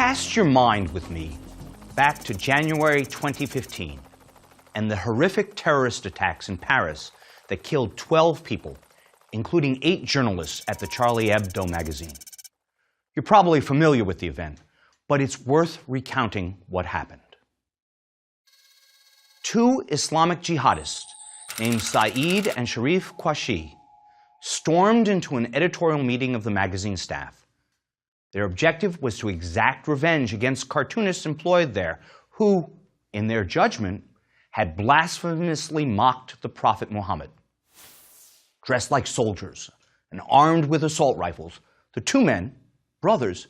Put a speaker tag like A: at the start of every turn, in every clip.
A: Cast your mind with me back to January 2015 and the horrific terrorist attacks in Paris that killed 12 people, including 8 journalists at the Charlie Hebdo magazine. You're probably familiar with the event, but it's worth recounting what happened. 2 Islamic jihadists named Saeed and Sharif Qureshi stormed into an editorial meeting of the magazine staff. Their objective was to exact revenge against cartoonists employed there who, in their judgment, had blasphemously mocked the Prophet Muhammad. Dressed like soldiers and armed with assault rifles, the 2 men, brothers,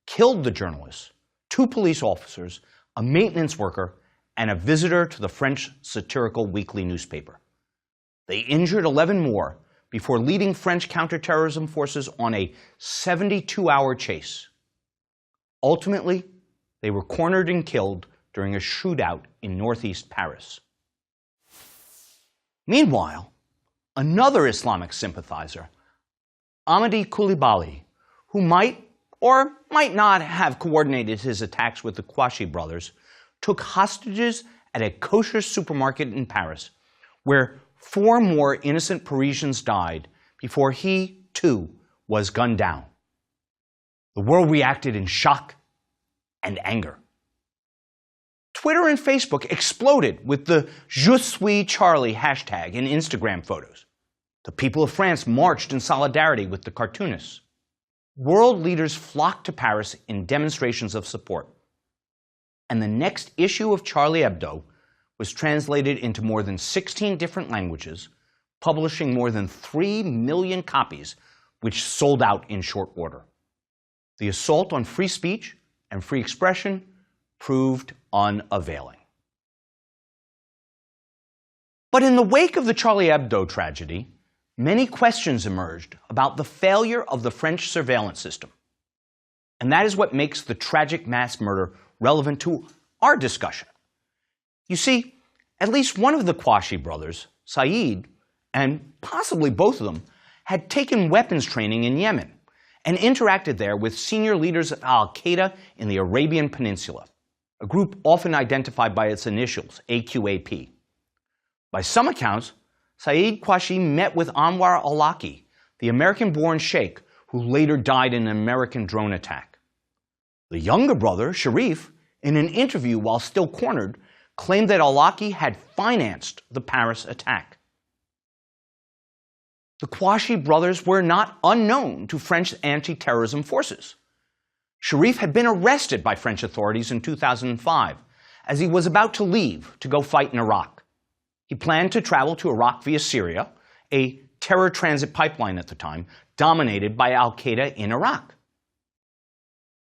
A: killed the journalists, 2 police officers, a maintenance worker, and a visitor to the French satirical weekly newspaper. They injured 11 more before leading French counterterrorism forces on a 72-hour chase. Ultimately, they were cornered and killed during a shootout in northeast Paris. Meanwhile, another Islamic sympathizer, Ahmadi Coulibaly, who might or might not have coordinated his attacks with the Qureshi brothers, took hostages at a kosher supermarket in Paris, where 4 more innocent Parisians died before he, too, was gunned down. The world reacted in shock and anger. Twitter and Facebook exploded with the Je suis Charlie hashtag and Instagram photos. The people of France marched in solidarity with the cartoonists. World leaders flocked to Paris in demonstrations of support. And the next issue of Charlie Hebdo was translated into more than 16 different languages, publishing more than 3 million copies, which sold out in short order. The assault on free speech and free expression proved unavailing. But in the wake of the Charlie Hebdo tragedy, many questions emerged about the failure of the French surveillance system. And that is what makes the tragic mass murder relevant to our discussion. You see, at least one of the Qureshi brothers, Saeed, and possibly both of them, had taken weapons training in Yemen and interacted there with senior leaders of al-Qaeda in the Arabian Peninsula, a group often identified by its initials, AQAP. By some accounts, Saeed Qureshi met with Anwar al-Awlaki, the American-born sheikh who later died in an American drone attack. The younger brother, Sharif, in an interview while still cornered, claimed that al-Awlaki had financed the Paris attack. The Qureshi brothers were not unknown to French anti-terrorism forces. Sharif had been arrested by French authorities in 2005 as he was about to leave to go fight in Iraq. He planned to travel to Iraq via Syria, a terror transit pipeline at the time, dominated by al-Qaeda in Iraq.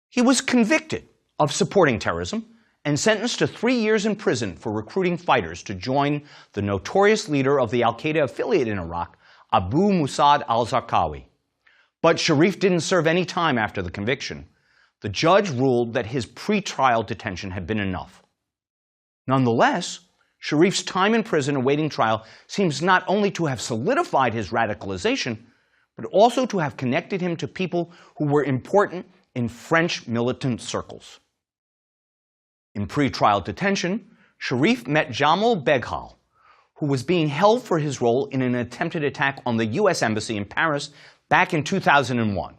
A: He was convicted of supporting terrorism and sentenced to 3 years in prison for recruiting fighters to join the notorious leader of the al-Qaeda affiliate in Iraq, Abu Musab al-Zarqawi. But Sharif didn't serve any time after the conviction. The judge ruled that his pre-trial detention had been enough. Nonetheless, Sharif's time in prison awaiting trial seems not only to have solidified his radicalization, but also to have connected him to people who were important in French militant circles. In pre-trial detention, Sharif met Jamal Beghal, who was being held for his role in an attempted attack on the U.S. Embassy in Paris back in 2001.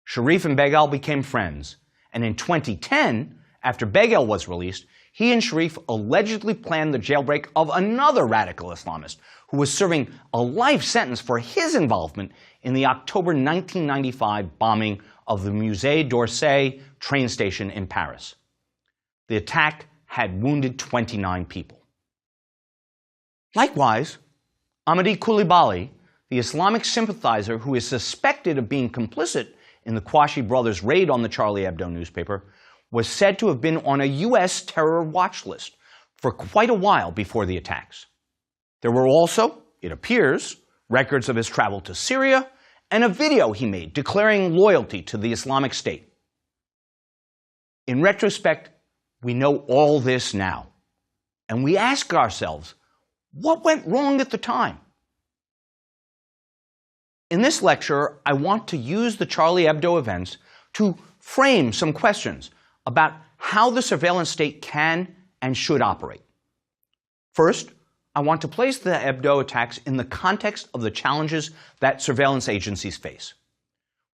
A: Sharif and Beghal became friends, and in 2010, after Beghal was released, he and Sharif allegedly planned the jailbreak of another radical Islamist who was serving a life sentence for his involvement in the October 1995 bombing of the Musée d'Orsay train station in Paris. The attack had wounded 29 people. Likewise, Ahmadi Coulibaly, the Islamic sympathizer who is suspected of being complicit in the Qureshi brothers' raid on the Charlie Hebdo newspaper, was said to have been on a U.S. terror watch list for quite a while before the attacks. There were also, it appears, records of his travel to Syria and a video he made declaring loyalty to the Islamic State. In retrospect, we know all this now, and we ask ourselves, what went wrong at the time? In this lecture, I want to use the Charlie Hebdo events to frame some questions about how the surveillance state can and should operate. First, I want to place the Hebdo attacks in the context of the challenges that surveillance agencies face.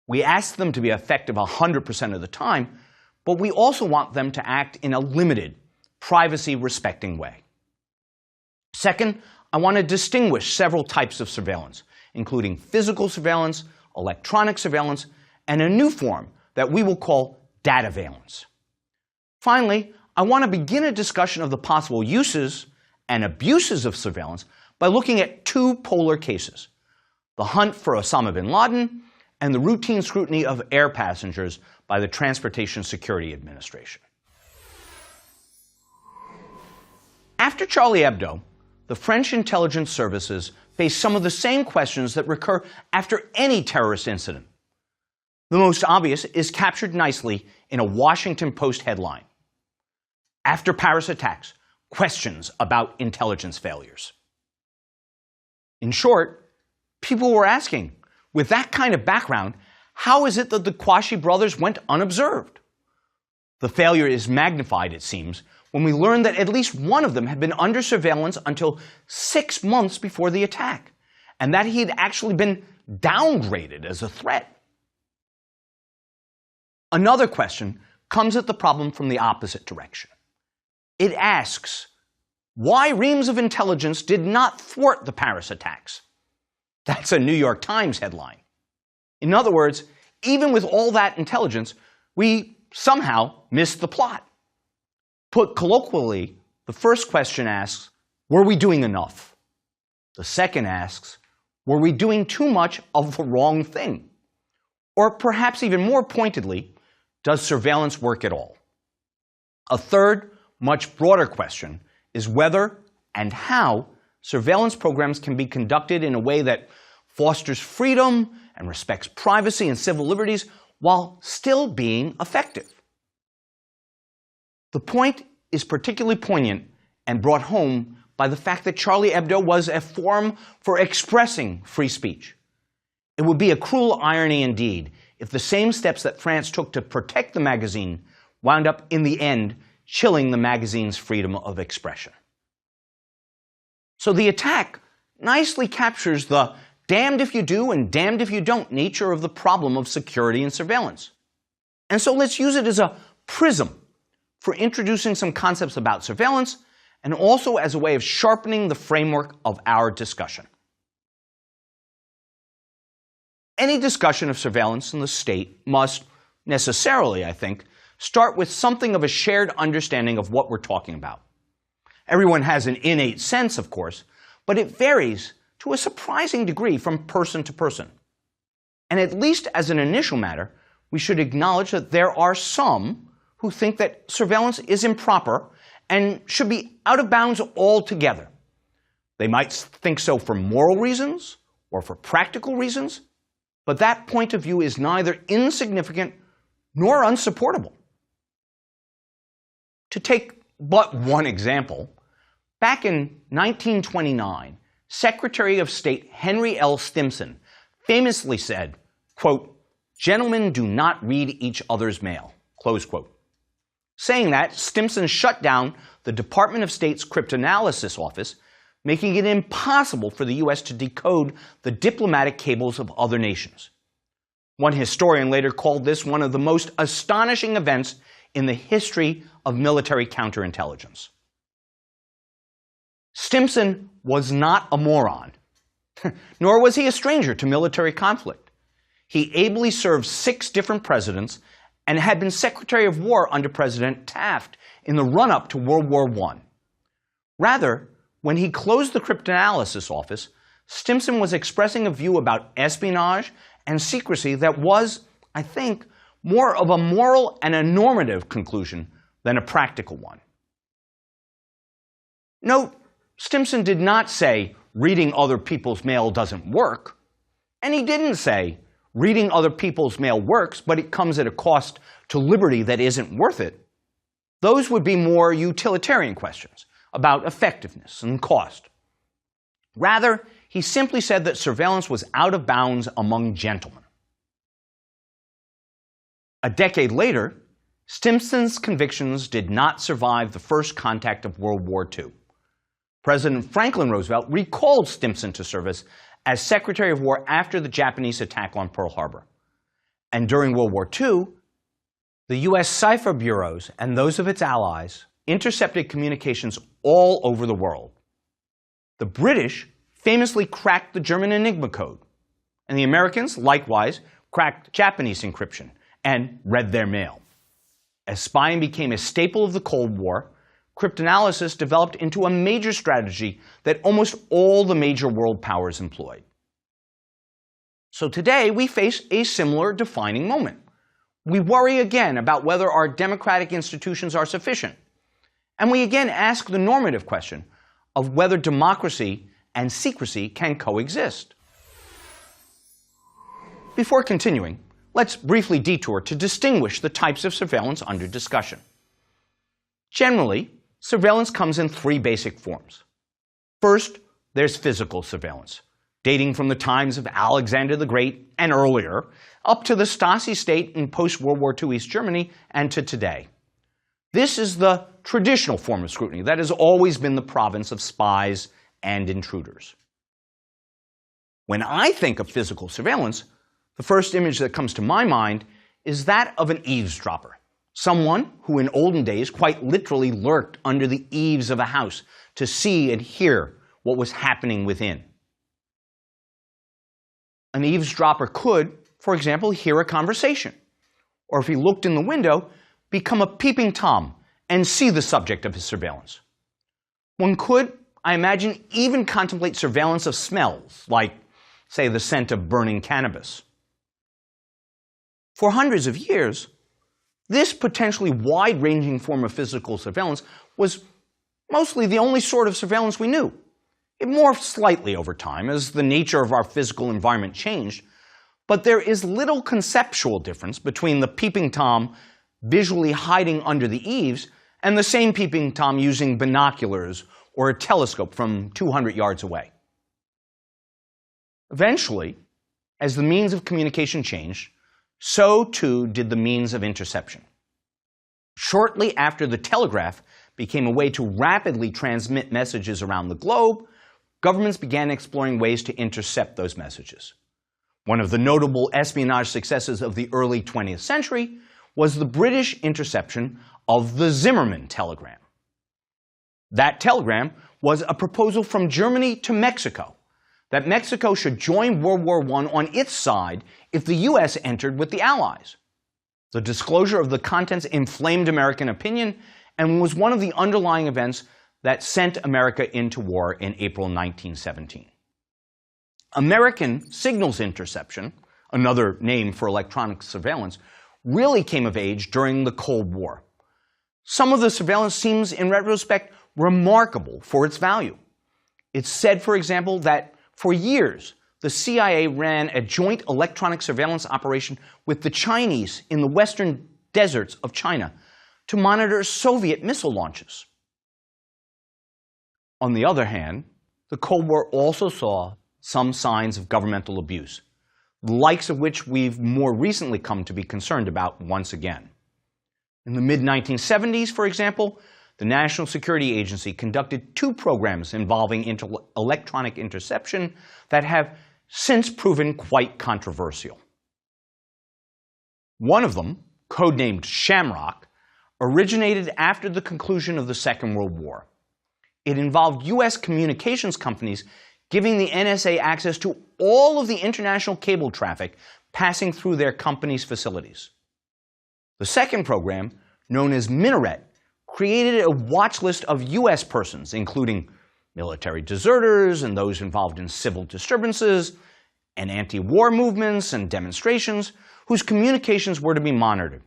A: We ask them to be effective 100% of the time, but we also want them to act in a limited, privacy-respecting way. Second, I want to distinguish several types of surveillance, including physical surveillance, electronic surveillance, and a new form that we will call dataveillance. Finally, I want to begin a discussion of the possible uses and abuses of surveillance by looking at two polar cases: the hunt for Osama bin Laden and the routine scrutiny of air passengers by the Transportation Security Administration. After Charlie Hebdo, the French intelligence services face some of the same questions that recur after any terrorist incident. The most obvious is captured nicely in a Washington Post headline: "After Paris attacks, questions about intelligence failures." In short, people were asking, with that kind of background, how is it that the Kouachi brothers went unobserved? The failure is magnified, it seems, when we learn that at least one of them had been under surveillance until 6 months before the attack, and that he had actually been downgraded as a threat. Another question comes at the problem from the opposite direction. It asks why reams of intelligence did not thwart the Paris attacks. That's a New York Times headline. In other words, even with all that intelligence, we somehow missed the plot. Put colloquially, the first question asks, were we doing enough? The second asks, were we doing too much of the wrong thing? Or perhaps even more pointedly, does surveillance work at all? A third, much broader question is whether and how surveillance programs can be conducted in a way that fosters freedom and respects privacy and civil liberties while still being effective. The point is particularly poignant and brought home by the fact that Charlie Hebdo was a forum for expressing free speech. It would be a cruel irony indeed if the same steps that France took to protect the magazine wound up in the end chilling the magazine's freedom of expression. So the attack nicely captures the damned if you do and damned if you don't nature of the problem of security and surveillance. And so let's use it as a prism for introducing some concepts about surveillance and also as a way of sharpening the framework of our discussion. Any discussion of surveillance in the state must necessarily, I think, start with something of a shared understanding of what we're talking about. Everyone has an innate sense, of course, but it varies to a surprising degree from person to person. And at least as an initial matter, we should acknowledge that there are some who think that surveillance is improper and should be out of bounds altogether. They might think so for moral reasons or for practical reasons, but that point of view is neither insignificant nor unsupportable. To take but one example, back in 1929, Secretary of State Henry L. Stimson famously said, quote, "Gentlemen do not read each other's mail," close quote. Saying that, Stimson shut down the Department of State's Cryptanalysis Office, making it impossible for the U.S. to decode the diplomatic cables of other nations. One historian later called this one of the most astonishing events in the history of military counterintelligence. Stimson was not a moron, nor was he a stranger to military conflict. He ably served 6 different presidents and had been Secretary of War under President Taft in the run-up to World War I. Rather, when he closed the Cryptanalysis Office, Stimson was expressing a view about espionage and secrecy that was, I think, more of a moral and a normative conclusion than a practical one. Note, Stimson did not say reading other people's mail doesn't work, and he didn't say reading other people's mail works, but it comes at a cost to liberty that isn't worth it. Those would be more utilitarian questions about effectiveness and cost. Rather, he simply said that surveillance was out of bounds among gentlemen. A decade later, Stimson's convictions did not survive the first contact of World War II. President Franklin Roosevelt recalled Stimson to service as Secretary of War after the Japanese attack on Pearl Harbor. And during World War II, the U.S. cipher bureaus and those of its allies intercepted communications all over the world. The British famously cracked the German Enigma code, and the Americans likewise cracked Japanese encryption and read their mail. As spying became a staple of the Cold War, cryptanalysis developed into a major strategy that almost all the major world powers employed. So today we face a similar defining moment. We worry again about whether our democratic institutions are sufficient. And we again ask the normative question of whether democracy and secrecy can coexist. Before continuing, let's briefly detour to distinguish the types of surveillance under discussion. Generally, surveillance comes in three basic forms. First, there's physical surveillance, dating from the times of Alexander the Great and earlier, up to the Stasi state in post-World War II East Germany and to today. This is the traditional form of scrutiny that has always been the province of spies and intruders. When I think of physical surveillance, the first image that comes to my mind is that of an eavesdropper, someone who in olden days quite literally lurked under the eaves of a house to see and hear what was happening within. An eavesdropper could, for example, hear a conversation, or if he looked in the window, become a peeping Tom and see the subject of his surveillance. One could, I imagine, even contemplate surveillance of smells, like, say, the scent of burning cannabis. For hundreds of years, this potentially wide-ranging form of physical surveillance was mostly the only sort of surveillance we knew. It morphed slightly over time as the nature of our physical environment changed, but there is little conceptual difference between the peeping Tom visually hiding under the eaves and the same peeping Tom using binoculars or a telescope from 200 yards away. Eventually, as the means of communication changed, so too did the means of interception. Shortly after the telegraph became a way to rapidly transmit messages around the globe, governments began exploring ways to intercept those messages. One of the notable espionage successes of the early 20th century was the British interception of the Zimmermann telegram. That telegram was a proposal from Germany to Mexico that Mexico should join World War I on its side if the U.S. entered with the Allies. The disclosure of the contents inflamed American opinion and was one of the underlying events that sent America into war in April 1917. American signals interception, another name for electronic surveillance, really came of age during the Cold War. Some of the surveillance seems, in retrospect, remarkable for its value. It's said, for example, that for years, the CIA ran a joint electronic surveillance operation with the Chinese in the western deserts of China to monitor Soviet missile launches. On the other hand, the Cold War also saw some signs of governmental abuse, the likes of which we've more recently come to be concerned about once again. In the mid-1970s, for example, the National Security Agency conducted 2 programs involving electronic interception that have since proven quite controversial. One of them, codenamed Shamrock, originated after the conclusion of the Second World War. It involved U.S. communications companies giving the NSA access to all of the international cable traffic passing through their company's facilities. The second program, known as Minaret, created a watch list of U.S. persons, including military deserters and those involved in civil disturbances and anti-war movements and demonstrations, whose communications were to be monitored.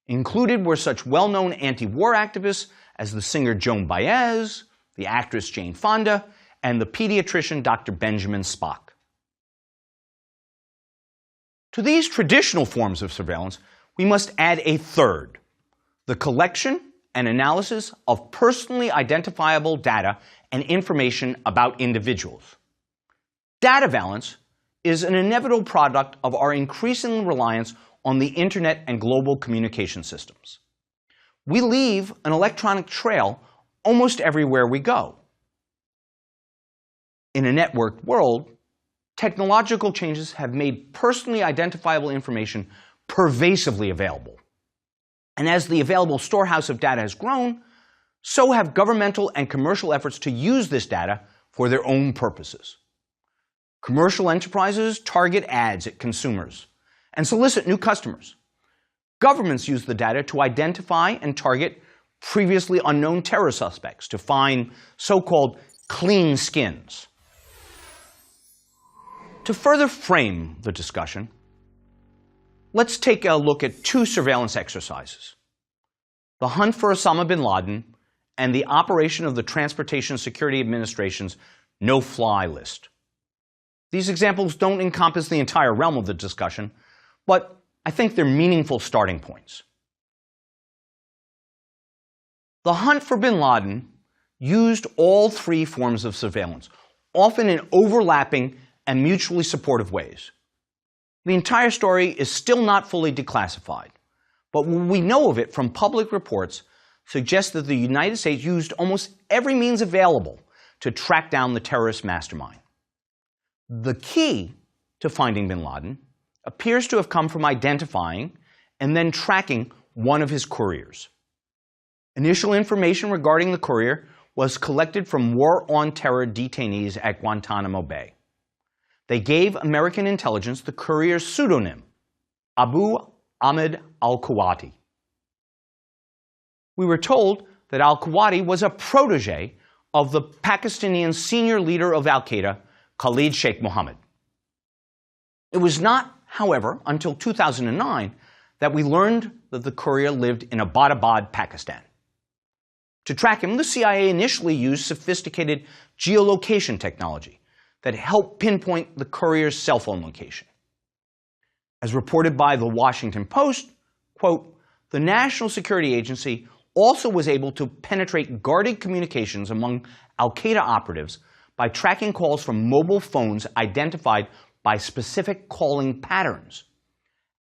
A: Included were such well-known anti-war activists as the singer Joan Baez, the actress Jane Fonda, and the pediatrician Dr. Benjamin Spock. To these traditional forms of surveillance, we must add a third, the collection and analysis of personally identifiable data and information about individuals. Data valence is an inevitable product of our increasing reliance on the internet and global communication systems. We leave an electronic trail almost everywhere we go. In a networked world, technological changes have made personally identifiable information pervasively available. And as the available storehouse of data has grown, so have governmental and commercial efforts to use this data for their own purposes. Commercial enterprises target ads at consumers and solicit new customers. Governments use the data to identify and target previously unknown terror suspects to find so-called clean skins. To further frame the discussion, let's take a look at two surveillance exercises: the hunt for Osama bin Laden and the operation of the Transportation Security Administration's no-fly list. These examples don't encompass the entire realm of the discussion, but I think they're meaningful starting points. The hunt for bin Laden used all three forms of surveillance, often in overlapping and mutually supportive ways. The entire story is still not fully declassified, but what we know of it from public reports suggests that the United States used almost every means available to track down the terrorist mastermind. The key to finding bin Laden appears to have come from identifying and then tracking one of his couriers. Initial information regarding the courier was collected from war-on-terror detainees at Guantanamo Bay. They gave American intelligence the courier's pseudonym, Abu Ahmed al-Kuwati. We were told that al-Kuwati was a protege of the Pakistani senior leader of al-Qaeda, Khalid Sheikh Mohammed. It was not, however, until 2009 that we learned that the courier lived in Abbottabad, Pakistan. To track him, the CIA initially used sophisticated geolocation technology that helped pinpoint the courier's cell phone location. As reported by the Washington Post, quote, the National Security Agency also was able to penetrate guarded communications among al-Qaeda operatives by tracking calls from mobile phones identified by specific calling patterns.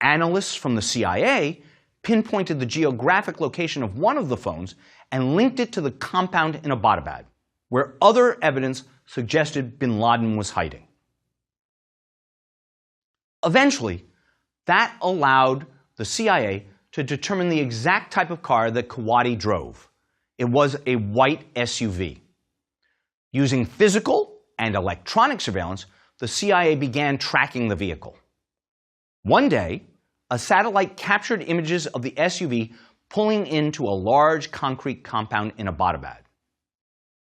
A: Analysts from the CIA pinpointed the geographic location of one of the phones and linked it to the compound in Abbottabad, where other evidence suggested bin Laden was hiding. Eventually, that allowed the CIA to determine the exact type of car that Kuwati drove. It was a white SUV. Using physical and electronic surveillance, the CIA began tracking the vehicle. One day, a satellite captured images of the SUV pulling into a large concrete compound in Abbottabad.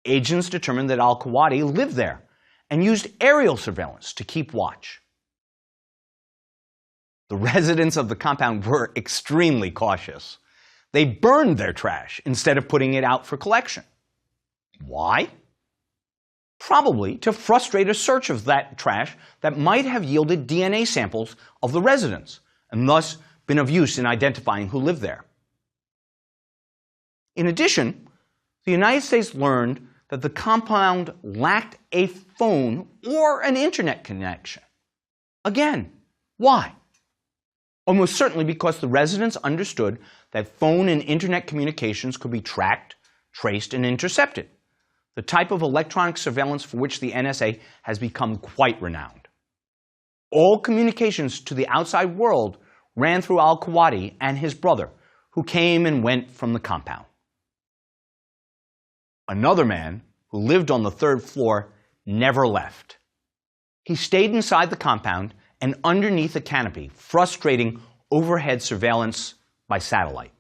A: Agents determined that al-Kuwati lived there and used aerial surveillance to keep watch. The residents of the compound were extremely cautious. They burned their trash instead of putting it out for collection. Why? Probably to frustrate a search of that trash that might have yielded DNA samples of the residents and thus been of use in identifying who lived there. In addition, the United States learned that the compound lacked a phone or an internet connection. Again, why? Almost certainly because the residents understood that phone and internet communications could be tracked, traced, and intercepted, the type of electronic surveillance for which the NSA has become quite renowned. All communications to the outside world ran through al-Kuwati and his brother, who came and went from the compound. Another man, who lived on the third floor, never left. He stayed inside the compound and underneath a canopy, frustrating overhead surveillance by satellite.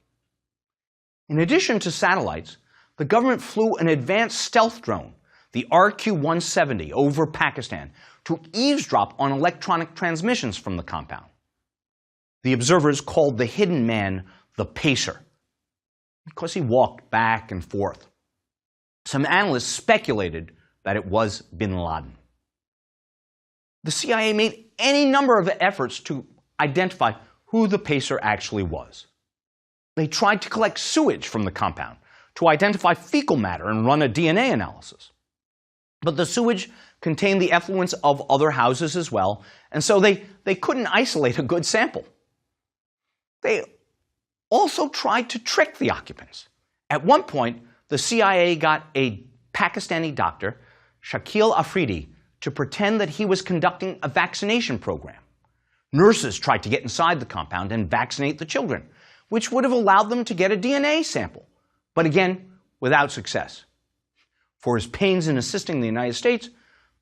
A: In addition to satellites, the government flew an advanced stealth drone, the RQ-170, over Pakistan to eavesdrop on electronic transmissions from the compound. The observers called the hidden man the Pacer, because he walked back and forth. Some analysts speculated that it was bin Laden. The CIA made any number of efforts to identify who the Pacer actually was. They tried to collect sewage from the compound to identify fecal matter and run a DNA analysis. But the sewage contained the effluents of other houses as well, and so they couldn't isolate a good sample. They also tried to trick the occupants. At one point, the CIA got a Pakistani doctor, Shakil Afridi, to pretend that he was conducting a vaccination program. Nurses tried to get inside the compound and vaccinate the children, which would have allowed them to get a DNA sample, but again, without success. For his pains in assisting the United States,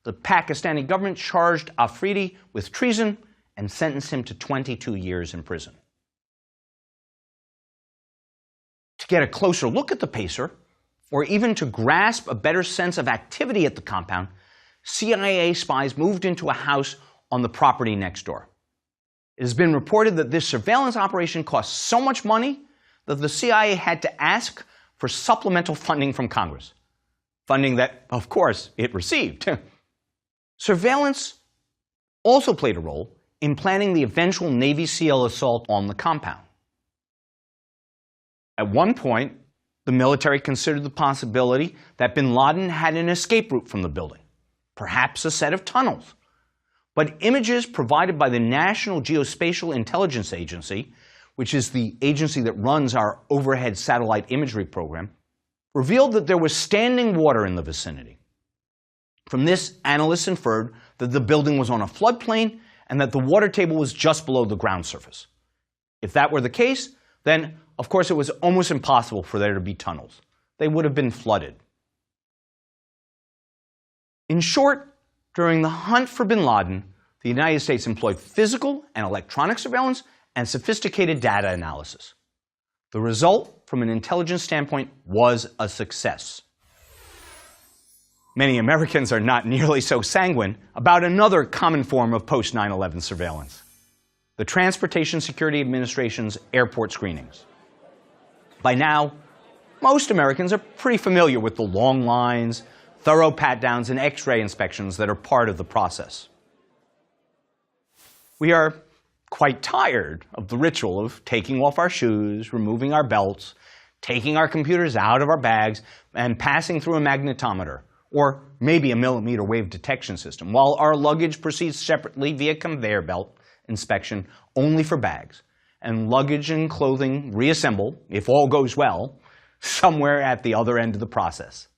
A: the Pakistani government charged Afridi with treason and sentenced him to 22 years in prison. To get a closer look at the PACER, or even to grasp a better sense of activity at the compound, CIA spies moved into a house on the property next door. It has been reported that this surveillance operation cost so much money that the CIA had to ask for supplemental funding from Congress. Funding that, of course, it received. Surveillance also played a role in planning the eventual Navy SEAL assault on the compound. At one point, the military considered the possibility that bin Laden had an escape route from the building, perhaps a set of tunnels. But images provided by the National Geospatial Intelligence Agency, which is the agency that runs our overhead satellite imagery program, revealed that there was standing water in the vicinity. From this, analysts inferred that the building was on a floodplain and that the water table was just below the ground surface. If that were the case, then, of course, it was almost impossible for there to be tunnels. They would have been flooded. In short, during the hunt for bin Laden, the United States employed physical and electronic surveillance and sophisticated data analysis. The result, from an intelligence standpoint, was a success. Many Americans are not nearly so sanguine about another common form of post-9/11 surveillance: the Transportation Security Administration's airport screenings. By now, most Americans are pretty familiar with the long lines, thorough pat-downs, and X-ray inspections that are part of the process. We are quite tired of the ritual of taking off our shoes, removing our belts, taking our computers out of our bags, and passing through a magnetometer, or maybe a millimeter wave detection system, while our luggage proceeds separately via conveyor belt inspection only for bags, and luggage and clothing reassemble, if all goes well, somewhere at the other end of the process.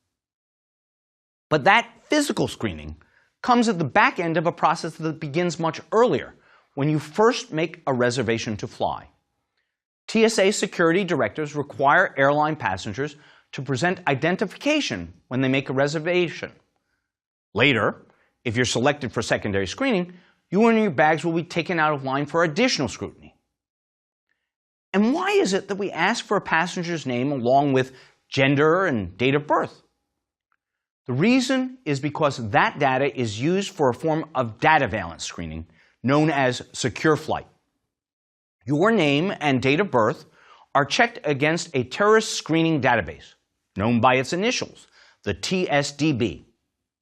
A: But that physical screening comes at the back end of a process that begins much earlier, when you first make a reservation to fly. TSA security directives require airline passengers to present identification when they make a reservation. Later, if you're selected for secondary screening, you and your bags will be taken out of line for additional scrutiny. And why is it that we ask for a passenger's name along with gender and date of birth? The reason is because that data is used for a form of data valence screening known as secure flight. Your name and date of birth are checked against a terrorist screening database, known by its initials, the TSDB,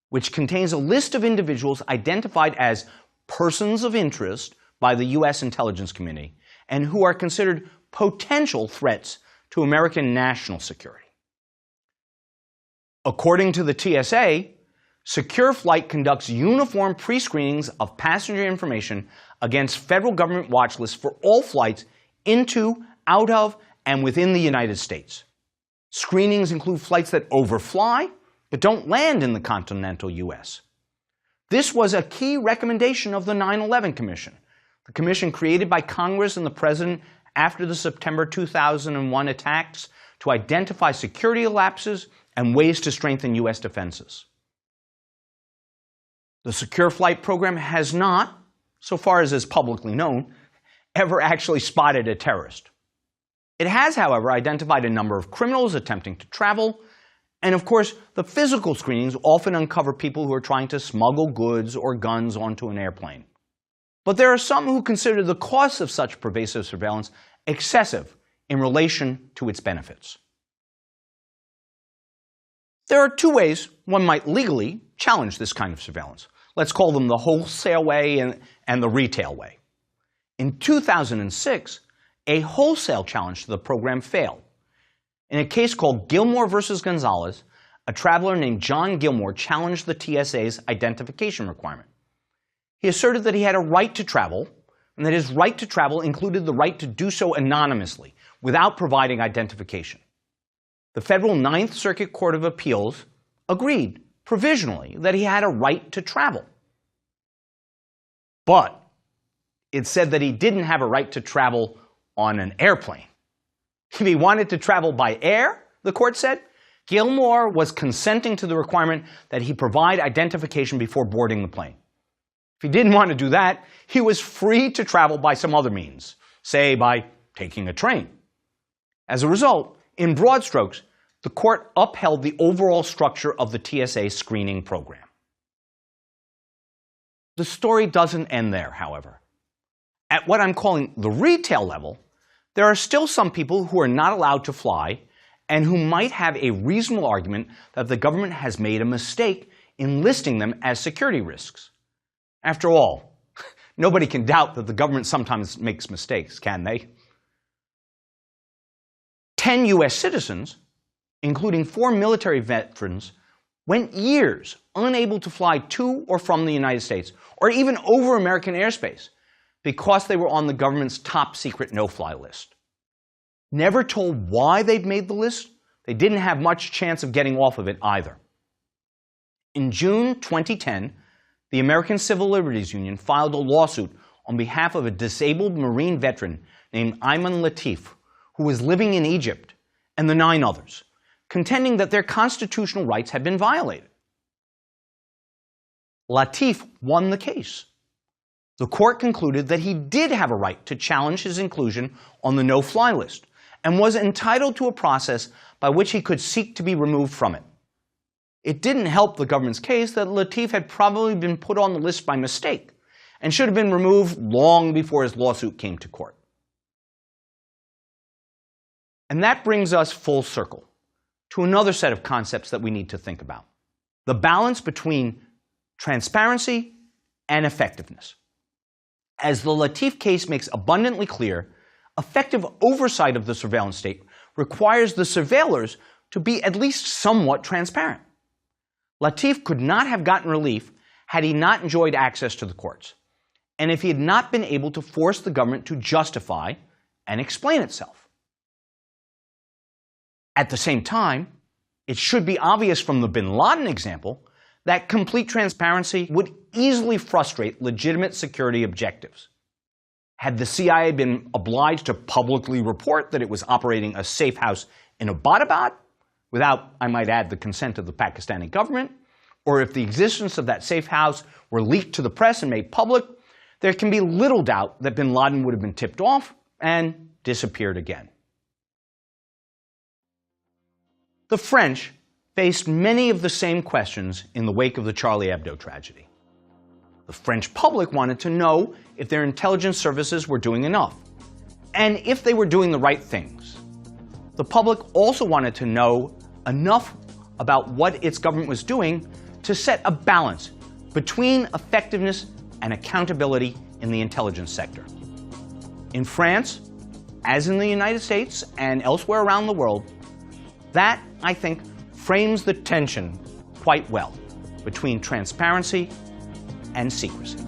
A: which contains a list of individuals identified as persons of interest by the U.S. intelligence community and who are considered potential threats to American national security. According to the TSA, Secure Flight conducts uniform pre-screenings of passenger information against federal government watch lists for all flights into, out of, and within the United States. Screenings include flights that overfly but don't land in the continental U.S. This was a key recommendation of the 9/11 Commission, the commission created by Congress and the President after the September 2001 attacks to identify security lapses and ways to strengthen U.S. defenses. The Secure Flight program has not, so far as is publicly known, ever actually spotted a terrorist. It has, however, identified a number of criminals attempting to travel, and of course, the physical screenings often uncover people who are trying to smuggle goods or guns onto an airplane. But there are some who consider the costs of such pervasive surveillance excessive in relation to its benefits. There are two ways one might legally challenge this kind of surveillance. Let's call them the wholesale way and the retail way. In 2006, a wholesale challenge to the program failed. In a case called Gilmore versus Gonzalez, a traveler named John Gilmore challenged the TSA's identification requirement. He asserted that he had a right to travel and that his right to travel included the right to do so anonymously, without providing identification. The Federal Ninth Circuit Court of Appeals agreed, provisionally, that he had a right to travel. But it said that he didn't have a right to travel on an airplane. If he wanted to travel by air, the court said, Gilmore was consenting to the requirement that he provide identification before boarding the plane. If he didn't want to do that, he was free to travel by some other means, say by taking a train. As a result, in broad strokes, the court upheld the overall structure of the TSA screening program. The story doesn't end there, however. At what I'm calling the retail level, there are still some people who are not allowed to fly and who might have a reasonable argument that the government has made a mistake in listing them as security risks. After all, nobody can doubt that the government sometimes makes mistakes, can they? 10 U.S. citizens, including 4 military veterans, went years unable to fly to or from the United States, or even over American airspace, because they were on the government's top-secret no-fly list. Never told why they'd made the list, they didn't have much chance of getting off of it either. In June 2010, the American Civil Liberties Union filed a lawsuit on behalf of a disabled Marine veteran named Ayman Latif, who was living in Egypt, and the 9 others, contending that their constitutional rights had been violated. Latif won the case. The court concluded that he did have a right to challenge his inclusion on the no-fly list and was entitled to a process by which he could seek to be removed from it. It didn't help the government's case that Latif had probably been put on the list by mistake and should have been removed long before his lawsuit came to court. And that brings us full circle to another set of concepts that we need to think about: the balance between transparency and effectiveness. As the Latif case makes abundantly clear, effective oversight of the surveillance state requires the surveillors to be at least somewhat transparent. Latif could not have gotten relief had he not enjoyed access to the courts, and if he had not been able to force the government to justify and explain itself. At the same time, it should be obvious from the bin Laden example that complete transparency would easily frustrate legitimate security objectives. Had the CIA been obliged to publicly report that it was operating a safe house in Abbottabad, without, I might add, the consent of the Pakistani government, or if the existence of that safe house were leaked to the press and made public, there can be little doubt that bin Laden would have been tipped off and disappeared again. The French faced many of the same questions in the wake of the Charlie Hebdo tragedy. The French public wanted to know if their intelligence services were doing enough, and if they were doing the right things. The public also wanted to know enough about what its government was doing to set a balance between effectiveness and accountability in the intelligence sector. In France, as in the United States and elsewhere around the world, that, I think, frames the tension quite well between transparency and secrecy.